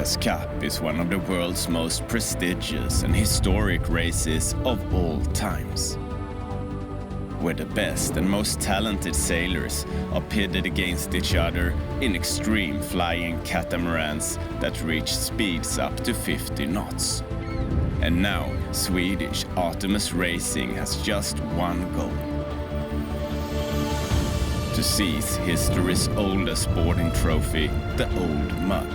America's Cup is one of the world's most prestigious and historic races of all times, where the best and most talented sailors are pitted against each other in extreme flying catamarans that reach speeds up to 50 knots. And now, Swedish Artemis Racing has just one goal: to seize history's oldest sporting trophy, the Old Mug.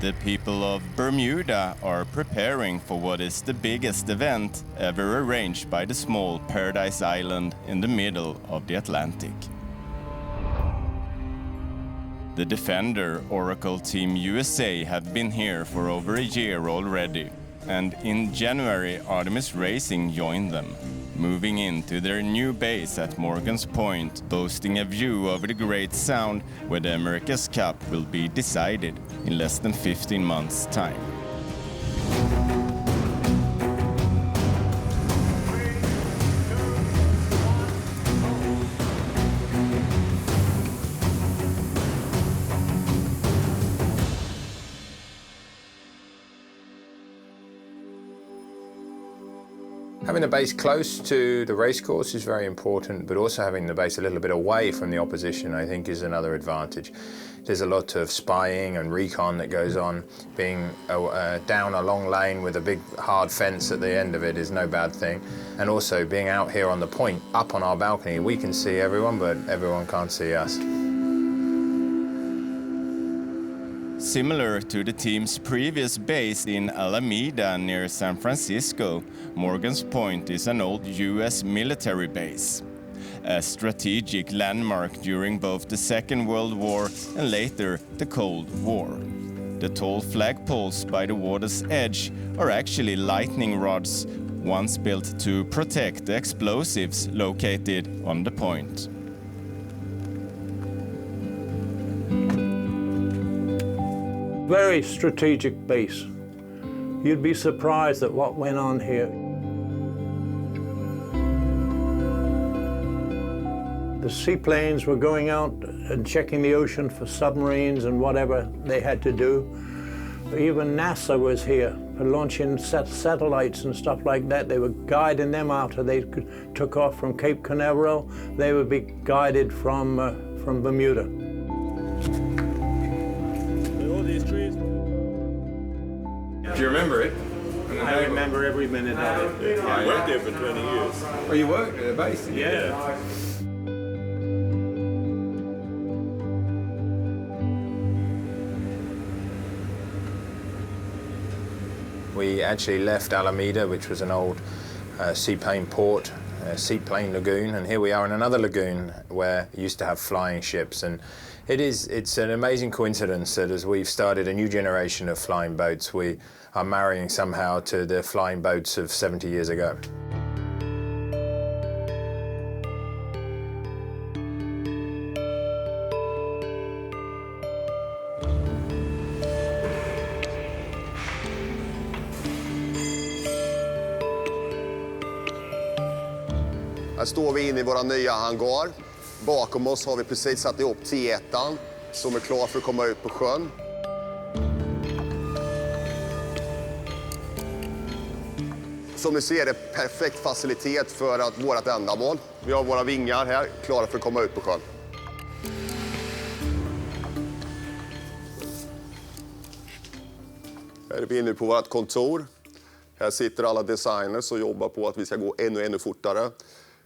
The people of Bermuda are preparing for what is the biggest event ever arranged by the small Paradise Island in the middle of the Atlantic. The Defender Oracle Team USA have been here for over a year already, and in January Artemis Racing joined them, moving into their new base at Morgan's Point, boasting a view over the Great Sound where the America's Cup will be decided in less than 15 months' time. Having the base close to the racecourse is very important, but also having the base a little bit away from the opposition, I think, is another advantage. There's a lot of spying and recon that goes on. Being down a long lane with a big hard fence at the end of it is no bad thing. And also being out here on the point, up on our balcony, we can see everyone, but everyone can't see us. Similar to the team's previous base in Alameda near San Francisco, Morgan's Point is an old US military base, a strategic landmark during both the Second World War and later the Cold War. The tall flagpoles by the water's edge are actually lightning rods, once built to protect the explosives located on the point. Very strategic base. You'd be surprised at what went on here. The seaplanes were going out and checking the ocean for submarines and whatever they had to do. Even NASA was here for launching satellites and stuff like that. They were guiding them after they took off from Cape Canaveral. They would be guided from Bermuda. Do you remember it? I remember every minute of it. I worked there for 20 years. Oh, you worked at the base? Yeah. We actually left Alameda, which was an old seaplane port, seaplane lagoon, and here we are in another lagoon where it used to have flying ships. And it's an amazing coincidence that as we've started a new generation of flying boats, we are marrying somehow to the flying boats of 70 years ago. Här står vi inne i vår nya hangar. Bakom oss har vi precis satt ihop T1 som är klar för att komma ut på sjön. Som ni ser är det perfekt facilitet för vårt ändamål. Vi har våra vingar här klara för att komma ut på sjön. Här är vi inne på vårt kontor. Här sitter alla designers och jobbar på att vi ska gå ännu fortare.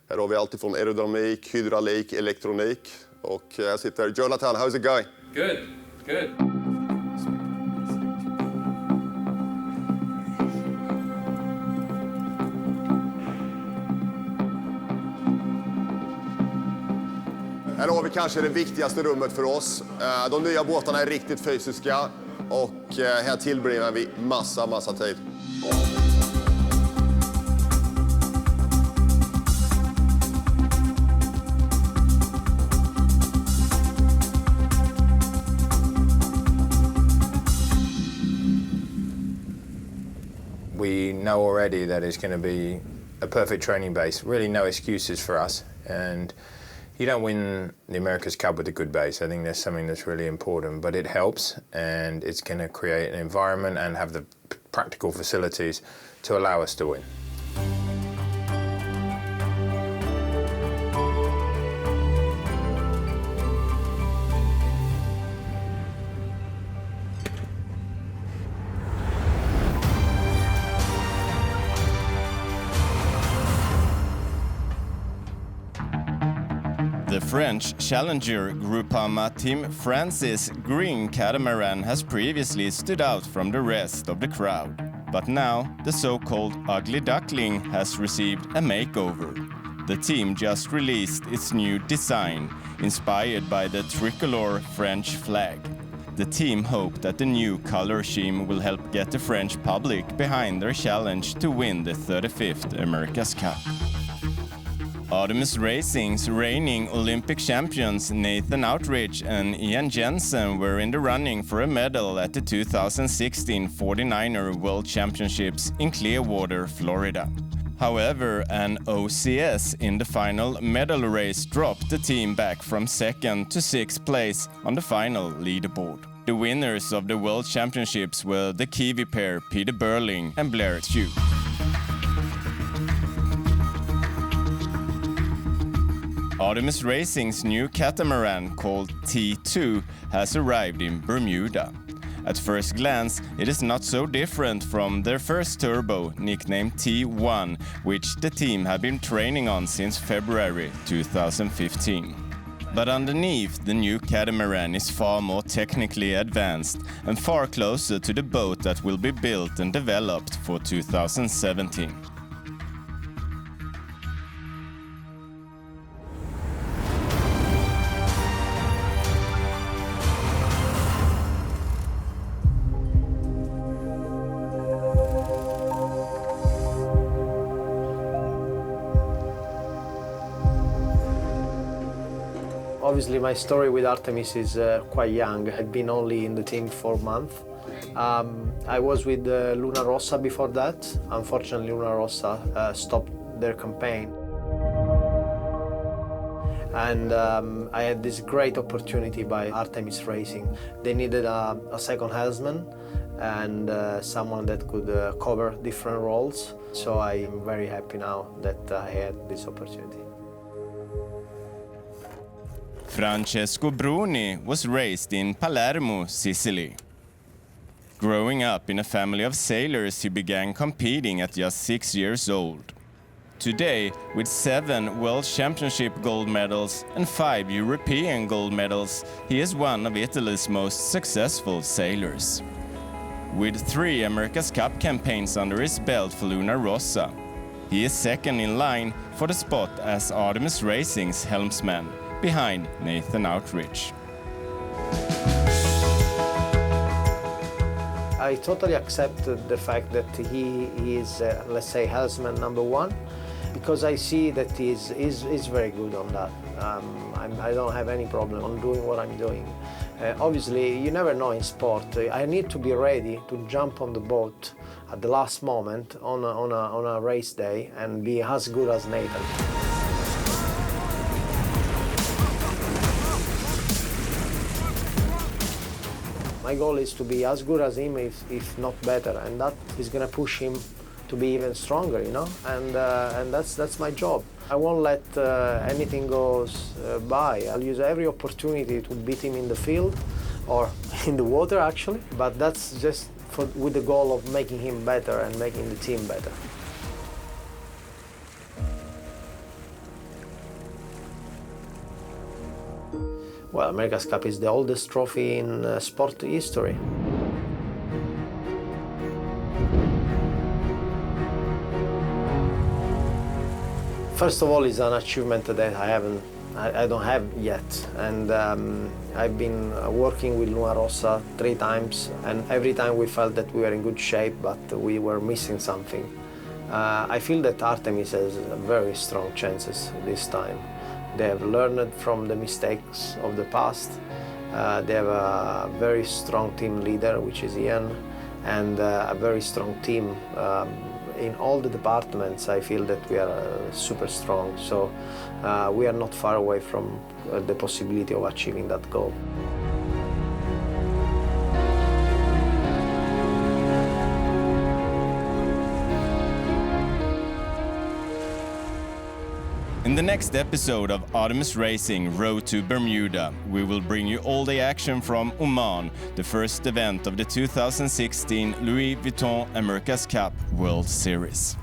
Här har vi allt ifrån aerodynamik, hydraulik, elektronik. Och här sitter Jonathan. How's it going? Good, good. Här har vi kanske det viktigaste rummet för oss. De nya båtarna är riktigt fysiska och här tillbringar vi massa tid. We know already that it's going to be a perfect training base. Really no excuses for us. And you don't win the America's Cup with a good base. I think that's something that's really important. But it helps, and it's going to create an environment and have the practical facilities to allow us to win. The French challenger Groupama Team Francis Green catamaran has previously stood out from the rest of the crowd. But now, the so-called Ugly Duckling has received a makeover. The team just released its new design, inspired by the tricolor French flag. The team hope that the new color scheme will help get the French public behind their challenge to win the 35th America's Cup. Artemis Racing's reigning Olympic champions Nathan Outridge and Ian Jensen were in the running for a medal at the 2016 49er World Championships in Clearwater, Florida. However, an OCS in the final medal race dropped the team back from second to sixth place on the final leaderboard. The winners of the World Championships were the Kiwi pair Peter Burling and Blair Chu. Artemis Racing's new catamaran, called T2, has arrived in Bermuda. At first glance, it is not so different from their first turbo, nicknamed T1, which the team have been training on since February 2015. But underneath, the new catamaran is far more technically advanced and far closer to the boat that will be built and developed for 2017. Obviously, my story with Artemis is quite young. I've been only in the team for a month. I was with Luna Rossa before that. Unfortunately, Luna Rossa stopped their campaign. And I had this great opportunity by Artemis Racing. They needed a second helmsman and someone that could cover different roles. So I'm very happy now that I had this opportunity. Francesco Bruni was raised in Palermo, Sicily. Growing up in a family of sailors, he began competing at just 6 years old. Today, with 7 World Championship gold medals and 5 European gold medals, he is one of Italy's most successful sailors. With 3 America's Cup campaigns under his belt for Luna Rossa, he is second in line for the spot as Artemis Racing's helmsman, behind Nathan Outridge. I totally accept the fact that he is, let's say, helmsman number 1, because I see that he's very good on that. I don't have any problem on doing what I'm doing. Obviously, you never know in sport. I need to be ready to jump on the boat at the last moment on a race day and be as good as Nathan. My goal is to be as good as him, if not better, and that is going to push him to be even stronger, you know. And that's my job. I won't let anything goes by. I'll use every opportunity to beat him in the field or in the water, actually. But that's just with the goal of making him better and making the team better. Well, America's Cup is the oldest trophy in sport history. First of all, it's an achievement that I I don't have yet. And I've been working with Luna Rossa 3 times, and every time we felt that we were in good shape, but we were missing something. I feel that Artemis has very strong chances this time. They have learned from the mistakes of the past. They have a very strong team leader, which is Ian, and a very strong team. In all the departments, I feel that we are super strong, so we are not far away from the possibility of achieving that goal. In the next episode of Artemis Racing Road to Bermuda, we will bring you all the action from Oman, the first event of the 2016 Louis Vuitton America's Cup World Series.